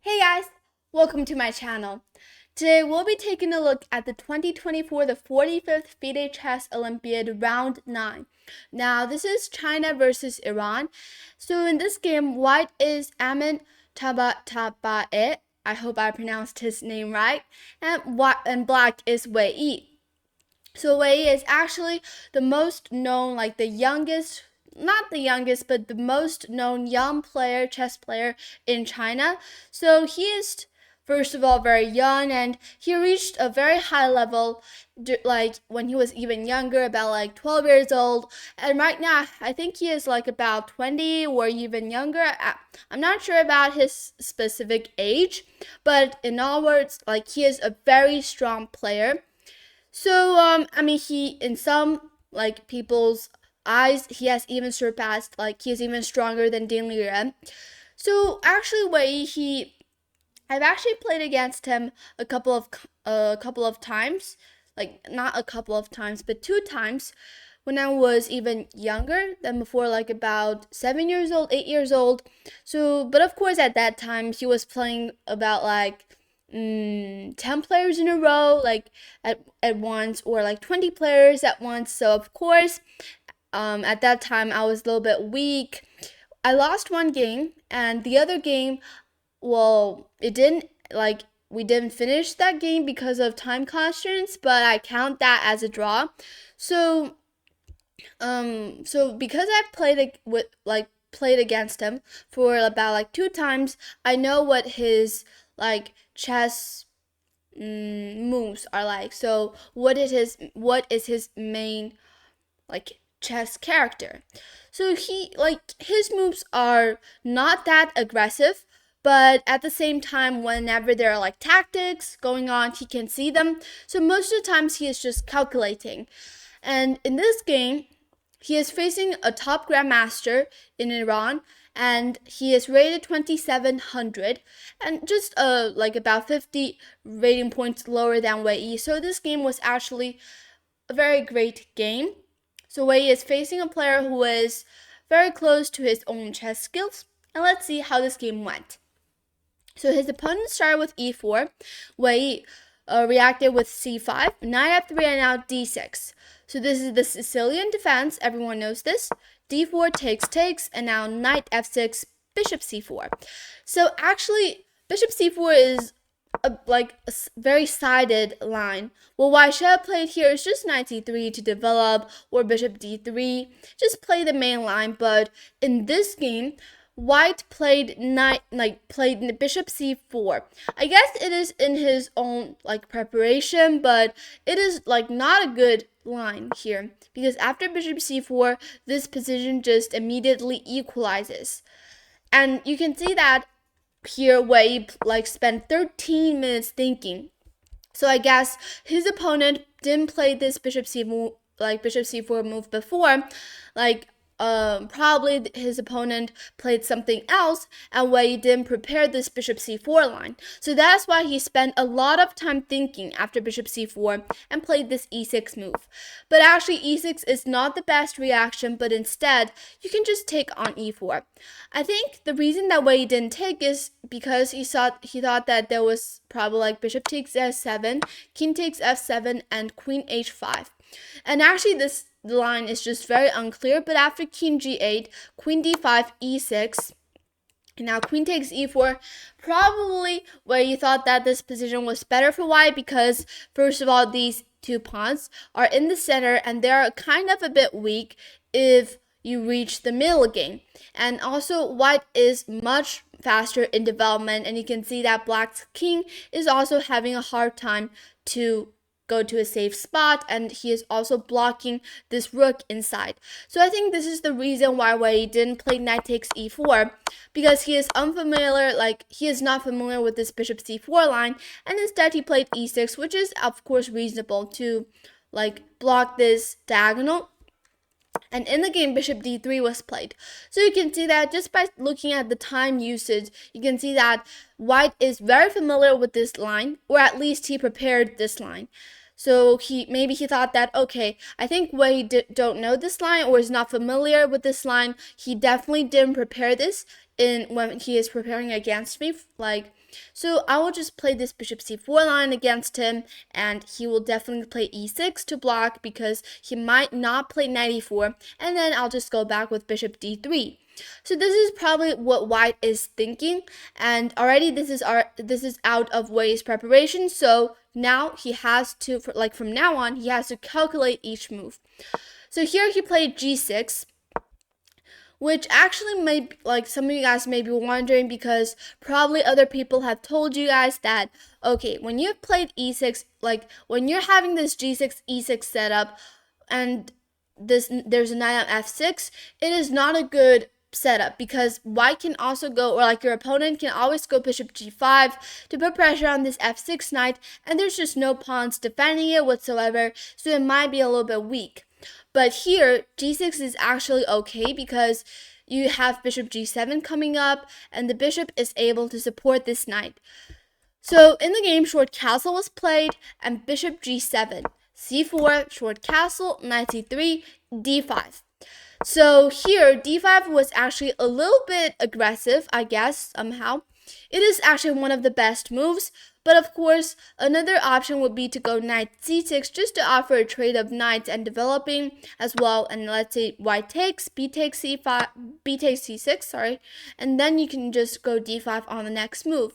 Hey guys, welcome to my channel. Today we'll be taking a look at the 2024 45th FIDE Chess Olympiad Round 9. Now this is China versus Iran. So in this game, white is Amin Tabatabaei. I hope I pronounced his name right. And black is Wei. So Wei is actually the most known, like the youngest, not the youngest, but the most known young player, chess player in China. So he is, first of all, very young, and he reached a very high level, like when he was even younger, about like 12 years old. And right now, I think he is like about 20 or even younger. I'm not sure about his specific age, but in all words, like he is a very strong player. So, I mean, he, in some, like, people's eyes, he has even surpassed, like, he is even stronger than Ding Liren. So, actually, I've actually played against him a couple of times. Like, not a couple of times, but 2 times when I was even younger than before, like about 7 years old, 8 years old. So, but of course, at that time, he was playing about, like, 10 players in a row, like at once, or like 20 players at once. So of course, at that time I was a little bit weak. I lost one game, and the other game, well, it didn't, like, we didn't finish that game because of time constraints, but I count that as a draw. So because I've played against him for about like 2 times, I know what his, like, chess moves are like. So what is his main, like, chess character? So his moves are not that aggressive, but at the same time, whenever there are like tactics going on, he can see them. So most of the times he is just calculating. And in this game, he is facing a top grandmaster in Iran, and he is rated 2700, and just like about 50 rating points lower than Wei. So this game was actually a very great game. So Wei is facing a player who is very close to his own chess skills, and let's see how this game went. So his opponent started with e4. Wei reacted with c5, knight f3, and now d6. So this is the Sicilian defense. Everyone knows this. d4 takes, and now knight f6, bishop c4. So actually, bishop c4 is a very sided line. Well, why I should have played here is just knight c3 to develop, or bishop d3. Just play the main line. But in this game, white played bishop c4. I guess it is in his own, like, preparation, but it is like not a good line here, because after bishop c4, this position just immediately equalizes. And you can see that here Wei spent 13 minutes thinking. So I guess his opponent didn't play this bishop c4 move before. Probably his opponent played something else, and Wei didn't prepare this bishop c4 line. So that's why he spent a lot of time thinking after bishop c4 and played this e6 move. But actually, e6 is not the best reaction, but instead, you can just take on e4. I think the reason that Wei didn't take is because he thought that there was probably like bishop takes f7, king takes f7, and queen h5. And actually, this line is just very unclear, but after king g8, queen d5, e6, and now queen takes e4, probably where you thought that this position was better for white, because first of all, these two pawns are in the center, and they're kind of a bit weak if you reach the middle game. And also, white is much faster in development, and you can see that black's king is also having a hard time to go to a safe spot, and he is also blocking this rook inside. So I think this is the reason why Wei didn't play knight takes e4, because he is unfamiliar, he is not familiar with this bishop c4 line, and instead he played e6, which is of course reasonable to block this diagonal. And in the game, bishop d3 was played. So you can see that just by looking at the time usage, you can see that white is very familiar with this line, or at least he prepared this line. So maybe he thought that, okay, I think Wei don't know this line or is not familiar with this line. He definitely didn't prepare this when he is preparing against me, like, so I will just play this bishop c4 line against him, and he will definitely play e6 to block because he might not play knight e4, and then I'll just go back with bishop d3. So this is probably what white is thinking, and already this is out of Wei's preparation, so now he has to, from now on, he has to calculate each move. So here he played g6, which actually may, like, some of you guys may be wondering, because probably other people have told you guys that, okay, when you've played e6, like when you're having this g6 e6 setup and there's a knight on f6, it is not a good setup, because white can also go, or like your opponent can always go bishop g5 to put pressure on this f6 knight, and there's just no pawns defending it whatsoever, so it might be a little bit weak. But here, g6 is actually okay because you have bishop g7 coming up, and the bishop is able to support this knight. So in the game, short castle was played, and bishop g7, c4, short castle, knight c3, d5. So here, d5 was actually a little bit aggressive, I guess, somehow. It is actually one of the best moves, but of course, another option would be to go knight c6 just to offer a trade of knights and developing as well. And let's say white takes, b takes c5, b takes c6, sorry, and then you can just go d5 on the next move.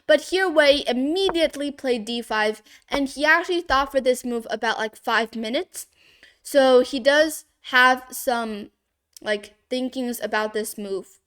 But here Wei immediately played d5, and he actually thought for this move about like 5 minutes. So he does have some like thinkings about this move.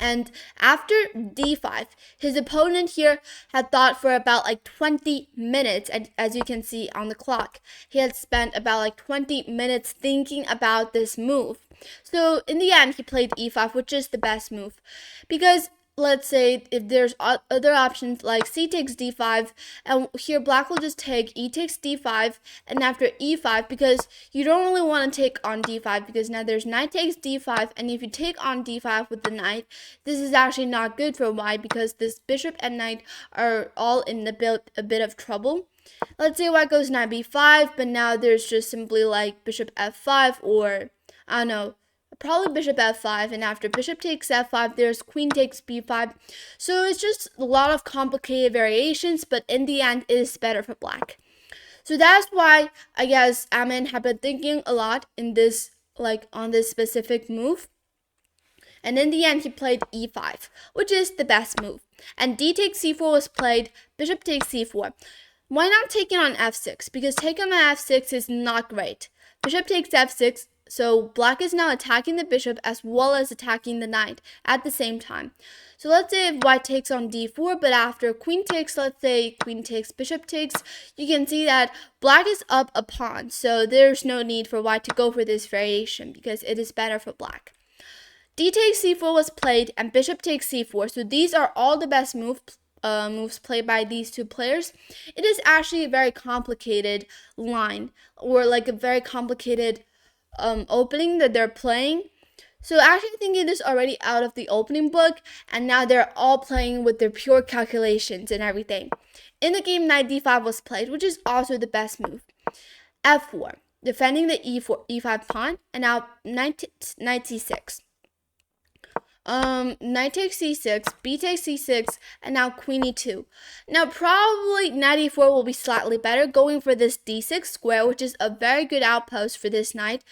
And after d5, his opponent here had thought for about like 20 minutes, and as you can see on the clock, he had spent about like 20 minutes thinking about this move. So in the end, he played e5, which is the best move, because let's say if there's other options like c takes d5, and here black will just take e takes d5, and after e5, because you don't really want to take on d5, because now there's knight takes d5, and if you take on d5 with the knight, this is actually not good for white, because this bishop and knight are all in a bit of trouble. Let's say white goes knight b5, but now there's just simply like bishop f5, or I don't know, probably bishop f5, and after bishop takes f5, there's queen takes b5. So it's just a lot of complicated variations, but in the end, it is better for black. So that's why I guess Amin had been thinking a lot in this, like on this specific move. And in the end, he played e5, which is the best move. And d takes c4 was played, bishop takes c4. Why not take it on f6? Because taking on f6 is not great. Bishop takes f6. So black is now attacking the bishop as well as attacking the knight at the same time. So let's say if white takes on d4, but after queen takes, let's say queen takes, bishop takes, you can see that black is up a pawn. So there's no need for white to go for this variation because it is better for black. D takes c4 was played, and bishop takes c4. So these are all the best moves played by these two players. It is actually a very complicated line, or like a very complicated opening that they're playing. So actually I think it is already out of the opening book, and now they're all playing with their pure calculations and everything. In the game, knight d5 was played, which is also the best move. f4, defending the e5 pawn, and now knight c6. Knight takes c6, b takes c6, and now queen e2. Now probably knight e4 will be slightly better, going for this d6 square, which is a very good outpost for this knight.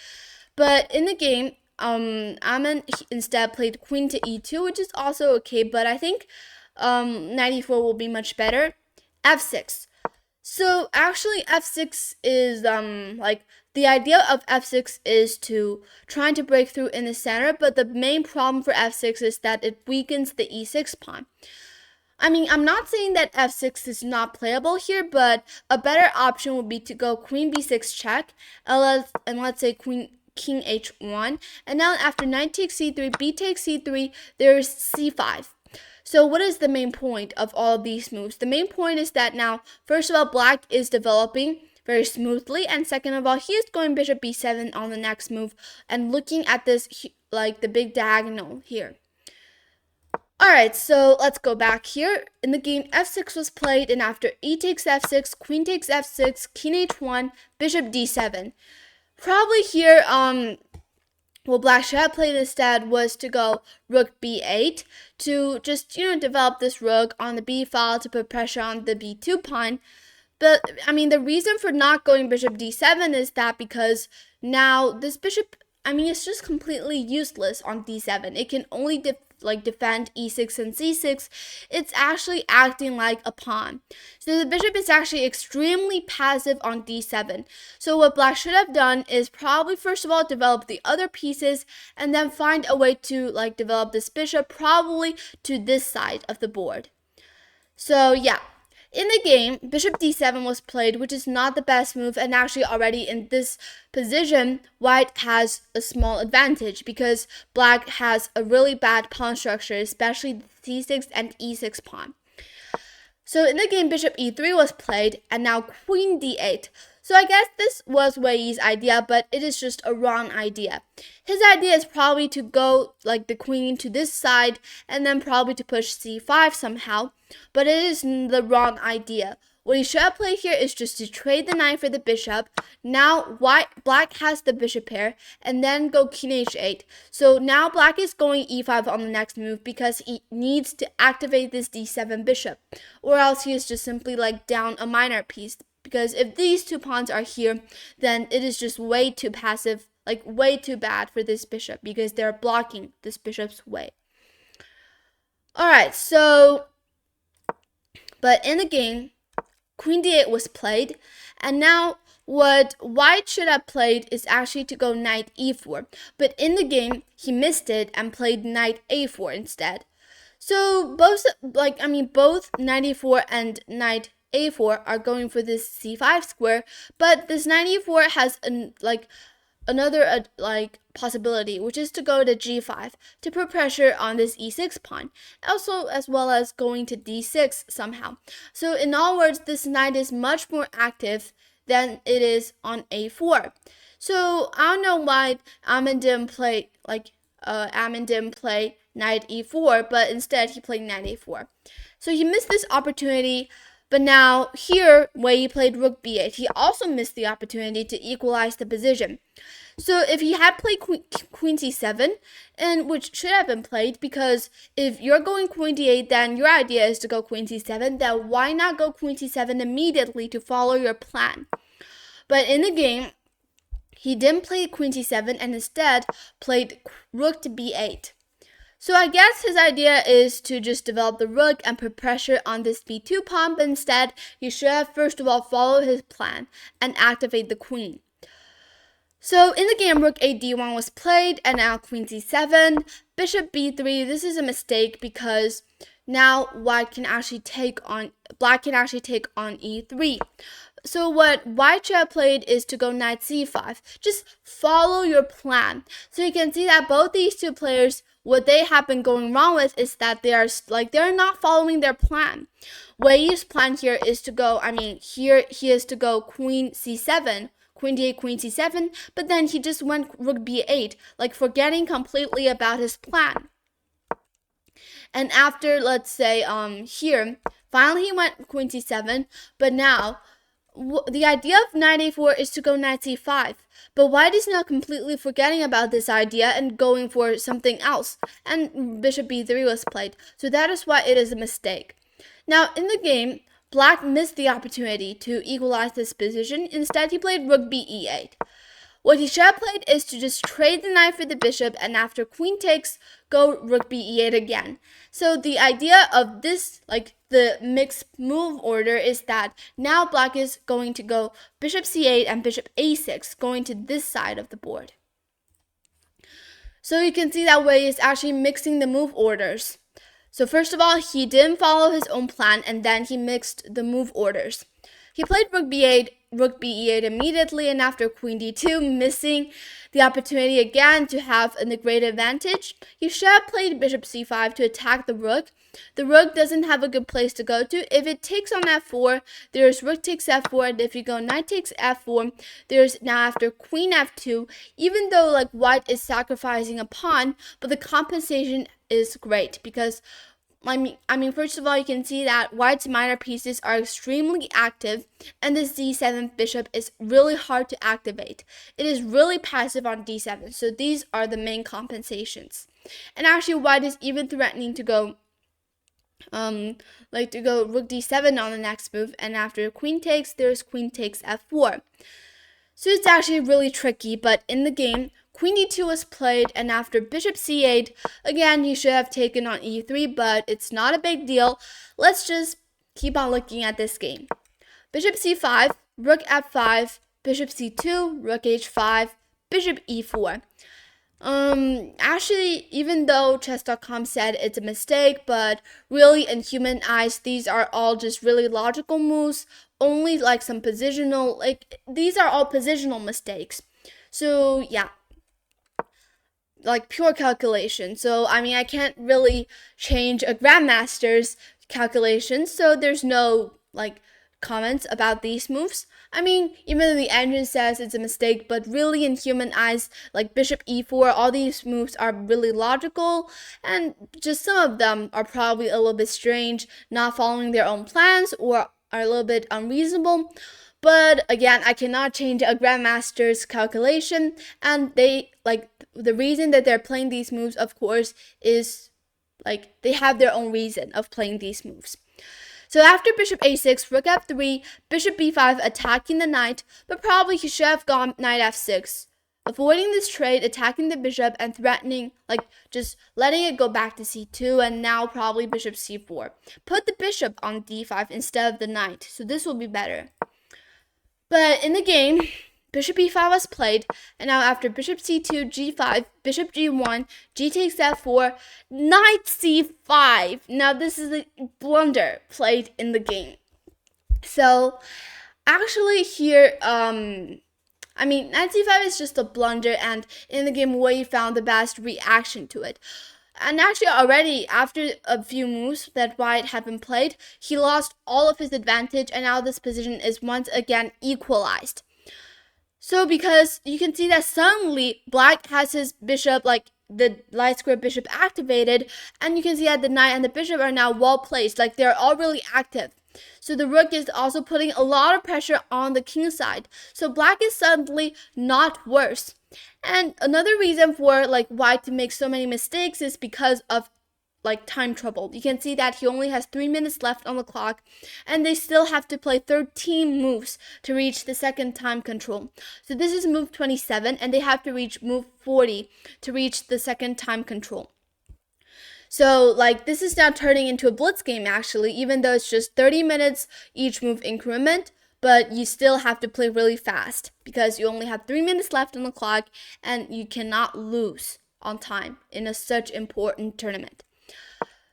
But in the game, Amin instead played queen to e2, which is also okay, but I think knight e4 will be much better. f6. So actually f6 is like the idea of f6 is to trying to break through in the center, but the main problem for f6 is that it weakens the e6 pawn. I mean, I'm not saying that f6 is not playable here, but a better option would be to go queen b6 check, and let's say king h1, and now after knight takes c3, b takes c3, there's c5. So what is the main point of all of these moves? The main point is that now, first of all, black is developing very smoothly, and second of all, he is going bishop b7 on the next move and looking at this like the big diagonal here. Alright, so let's go back here. In the game, f6 was played, and after e takes f6, queen takes f6, king h1, bishop d7. Probably here, what black should have played instead was to go rook b8 to just, develop this rook on the b file to put pressure on the b2 pawn. But, I mean, the reason for not going bishop d7 is that because now this bishop, it's just completely useless on d7. It can only defend e6 and c6. It's actually acting like a pawn. So the bishop is actually extremely passive on d7. So what black should have done is probably first of all develop the other pieces and then find a way to develop this bishop probably to this side of the board. So yeah. In the game, bishop d7 was played, which is not the best move, and actually already in this position, white has a small advantage because black has a really bad pawn structure, especially the c6 and e6 pawn. So in the game, bishop e3 was played, and now queen d8. So I guess this was Wei Yi's idea, but it is just a wrong idea. His idea is probably to go the queen to this side and then probably to push c5 somehow, but it is the wrong idea. What he should have played here is just to trade the knight for the bishop. Now black has the bishop pair and then go king h8. So now black is going e5 on the next move because he needs to activate this d7 bishop, or else he is just simply down a minor piece. Because if these two pawns are here, then it is just way too passive, way too bad for this bishop because they're blocking this bishop's way. Alright, but in the game, queen d8 was played, and now what white should have played is actually to go knight e4. But in the game, he missed it and played knight a4 instead. So both knight e4 and knight a4 are going for this c5 square, but this knight e4 has another possibility, which is to go to g5 to put pressure on this e6 pawn, also as well as going to d6 somehow. So in other words, this knight is much more active than it is on a4. So I don't know why Amin didn't play knight e4, but instead he played knight a4. So he missed this opportunity. But now here, Wei Yi played rook b8, he also missed the opportunity to equalize the position. So if he had played queen c7, and which should have been played, because if you're going queen d8, then your idea is to go queen c7, then why not go queen c7 immediately to follow your plan? But in the game, he didn't play queen c7 and instead played rook to b8. So I guess his idea is to just develop the rook and put pressure on this b2 pawn, but instead he should have first of all followed his plan and activate the queen. So in the game, rook a d1 was played, and now queen c7, bishop b3. This is a mistake because now black can actually take on e3. So what white should have played is to go knight c5. Just follow your plan. So you can see that both these two players, what they have been going wrong with is that they're not following their plan. Wei Yi's plan here is to go, here he is to go queen c7, queen d8, queen c7, but then he just went rook b8, forgetting completely about his plan. And after, let's say, here, finally he went queen c7, but now the idea of knight a4 is to go knight c5, but white is now completely forgetting about this idea and going for something else, and bishop b3 was played, so that is why it is a mistake. Now in the game, black missed the opportunity to equalize this position. Instead he played rook b8. What he should have played is to just trade the knight for the bishop, and after queen takes, go rook b8 again. So the idea of this, the mixed move order, is that now black is going to go bishop c8 and bishop a6, going to this side of the board. So you can see that Wei is actually mixing the move orders. So first of all, he didn't follow his own plan, and then he mixed the move orders. He played rook b8, rook b8 immediately, and after queen d2, missing the opportunity again to have a great advantage, he should have played bishop c5 to attack the rook. The rook doesn't have a good place to go to. If it takes on f4, there's rook takes f4, and if you go knight takes f4, there's now after queen f2, even though white is sacrificing a pawn, but the compensation is great because first of all, you can see that white's minor pieces are extremely active, and this d7 bishop is really hard to activate. It is really passive on d7, so these are the main compensations. And actually, white is even threatening to go rook d7 on the next move, and after queen takes, there's queen takes f4. So it's actually really tricky, but in the game, queen e2 was played, and after bishop c8, again, he should have taken on e3, but it's not a big deal. Let's just keep on looking at this game. Bishop c5, rook f5, bishop c2, rook h5, bishop e4. Actually, even though chess.com said it's a mistake, but really in human eyes, these are all just really logical moves, only like some positional, these are all positional mistakes. So yeah, like pure calculation. So I can't really change a grandmaster's calculation, so there's no comments about these moves. Even though the engine says it's a mistake, but really in human eyes, like bishop e4, all these moves are really logical, and just some of them are probably a little bit strange, not following their own plans, or are a little bit unreasonable. But again, I cannot change a grandmaster's calculation, and the reason that they're playing these moves, of course, is they have their own reason of playing these moves. So after bishop a6, rook f3, bishop b5, attacking the knight, but probably he should have gone knight f6, avoiding this trade, attacking the bishop, and threatening, just letting it go back to c2, and now probably bishop c4. Put the bishop on d5 instead of the knight, so this will be better. But in the game, bishop e5 was played, and now after bishop c2, g5, bishop g1, g takes f4, knight c5. Now this is a blunder played in the game. So actually here, knight c5 is just a blunder, and in the game, Wei found the best reaction to it. And actually already after a few moves that white had been played, he lost all of his advantage, and now this position is once again equalized. So because you can see that suddenly black has his bishop, the light square bishop activated, and you can see that the knight and the bishop are now well placed, they're all really active. So the rook is also putting a lot of pressure on the king side. So black is suddenly not worse. And another reason for white to make so many mistakes is because of time trouble. You can see that he only has 3 minutes left on the clock, and they still have to play 13 moves to reach the second time control. So this is move 27, and they have to reach move 40 to reach the second time control. So this is now turning into a blitz game actually, even though it's just 30 minutes each move increment, but you still have to play really fast because you only have 3 minutes left on the clock, and you cannot lose on time in such important tournament.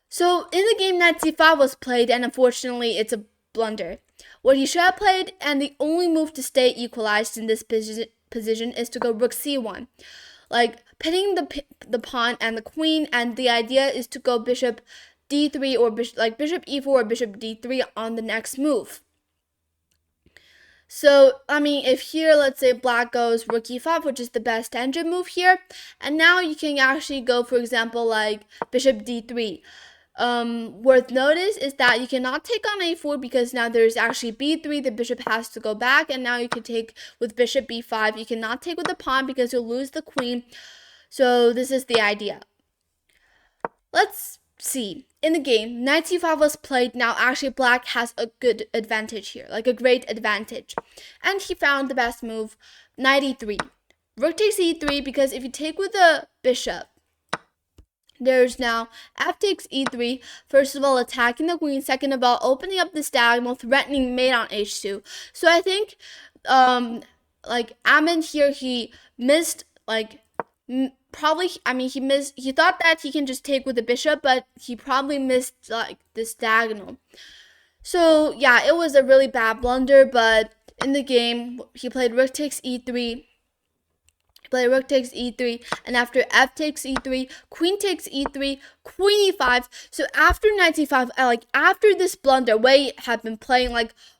So in the game, knight c5 was played, and unfortunately it's a blunder. What he should have played, and the only move to stay equalized in this position is to go rook c1, pitting the pawn and the queen, and the idea is to go bishop d3 or bishop e4 or bishop d3 on the next move. So, if here, let's say black goes rook e5, which is the best engine move here, and now you can actually go, for example, bishop d3. Worth notice is that you cannot take on a4 because now there's actually b3, the bishop has to go back, and now you can take with bishop b5. You cannot take with the pawn because you'll lose the queen. So this is the idea. Let's see. In the game, knight c5 was played. Now actually black has a good advantage here, a great advantage. And he found the best move, knight e3. Rook takes e3 because if you take with the bishop, there's now f takes e3, first of all attacking the queen, second of all opening up this diagonal, threatening mate on h2. So I think Amin here, he missed he thought that he can just take with the bishop, but he probably missed this diagonal. So yeah, it was a really bad blunder, but in the game he played rook takes e3, and after f takes e3, queen takes e3, queen e5. So after knight c5, after this blunder, Wei had been playing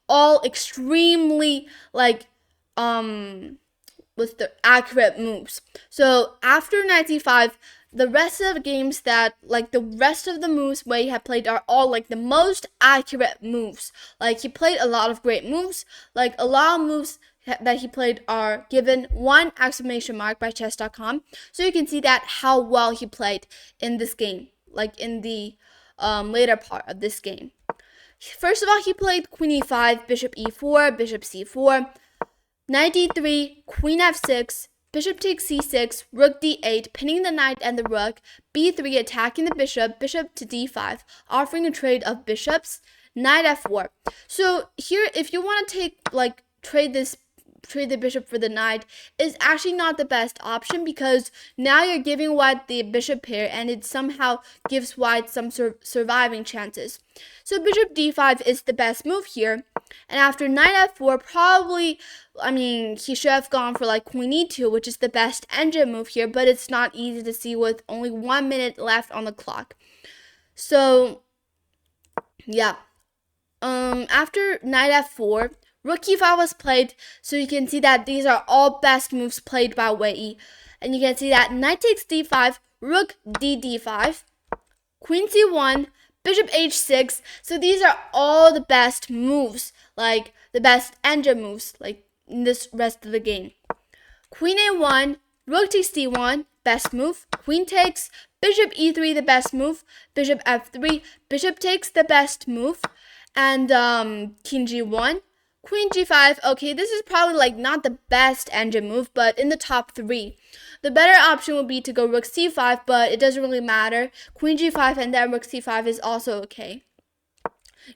all extremely with the accurate moves. So after knight c5, the rest of the games that, like, the rest of the moves Wei had played are all, like, the most accurate moves. Like, he played a lot of great moves. Like, a lot of moves that he played are given 1 exclamation mark by chess.com. So you can see that how well he played in this game, like in the later part of this game. First of all, he played queen e5, bishop e4, bishop c4, knight d3, queen f6, bishop takes c6, rook d8, pinning the knight and the rook, b3 attacking the bishop, bishop to d5, offering a trade of bishops, knight f4. So here, if you want to take, like, trade the bishop for the knight, is actually not the best option, because now you're giving white the bishop pair and it somehow gives white some surviving chances. So bishop d5 is the best move here. And after knight f4, probably, I mean, he should have gone for like queen e2, which is the best engine move here, but it's not easy to see with only 1 minute left on the clock. So yeah, after knight f4, rook e5 was played, so you can see that these are all best moves played by Wei. And you can see that knight takes d5, rook d5, queen c1, bishop h6. So these are all the best moves, like the best engine moves, like in this rest of the game. Queen a1, rook takes d1, best move. Queen takes, bishop e3, the best move. Bishop f3, bishop takes, the best move. And king g1. Queen g5, okay, this is probably like not the best engine move, but in the top 3. The better option would be to go rook c5, but it doesn't really matter. Queen g5 and then rook c5 is also okay.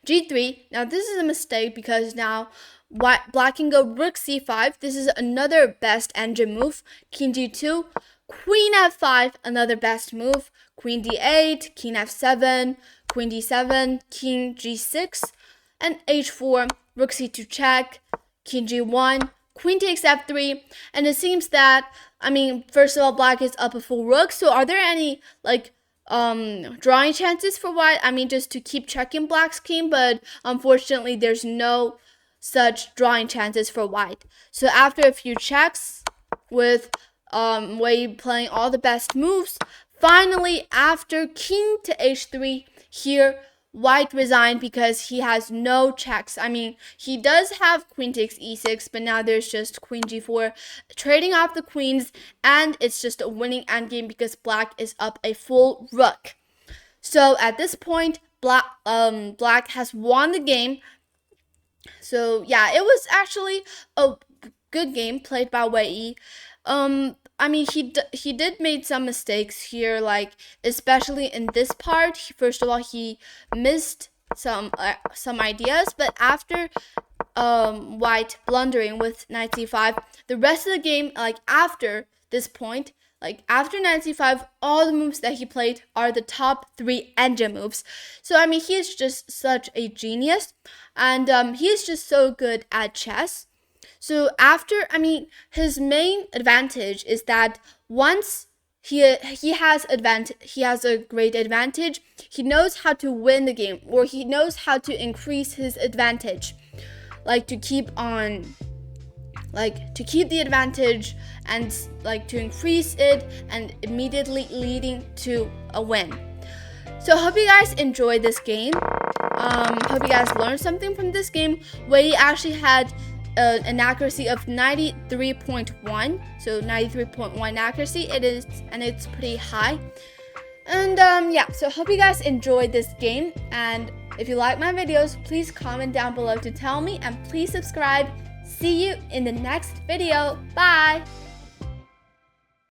g3, now this is a mistake because now black can go rook c5. This is another best engine move. King g2, queen f5, another best move. Queen d8, king f7, queen d7, king g6, and h4. Rook c2 check, king g1, queen takes f3, and it seems that, I mean, first of all, black is up a full rook, so are there any, like, drawing chances for white? I mean, just to keep checking black's king, but unfortunately, there's no such drawing chances for white. So after a few checks, with Wei playing all the best moves, finally, after king to h3, here, white resigned because he has no checks. I mean, he does have queen takes e6, but now there's just queen g4, trading off the queens, and it's just a winning endgame because black is up a full rook. So at this point, black has won the game. So yeah, it was actually a good game played by Wei. I mean, he did made some mistakes here, like especially in this part. First of all, he missed some ideas, but after white blundering with knight c5, the rest of the game, like after this point, like after knight c5, all the moves that he played are the top 3 engine moves. So I mean, he is just such a genius, and he is just so good at chess. So after, I mean, his main advantage is that once he has a great advantage, he knows how to win the game, or he knows how to increase his advantage, like to keep the advantage and like to increase it and immediately leading to a win. So I hope you guys enjoyed this game. Hope you guys learned something from this game. Wei actually had an accuracy of 93.1, so 93.1 accuracy it is, and it's pretty high. And yeah, so hope you guys enjoyed this game, and if you like my videos, please comment down below to tell me, and please subscribe. See you in the next video. Bye.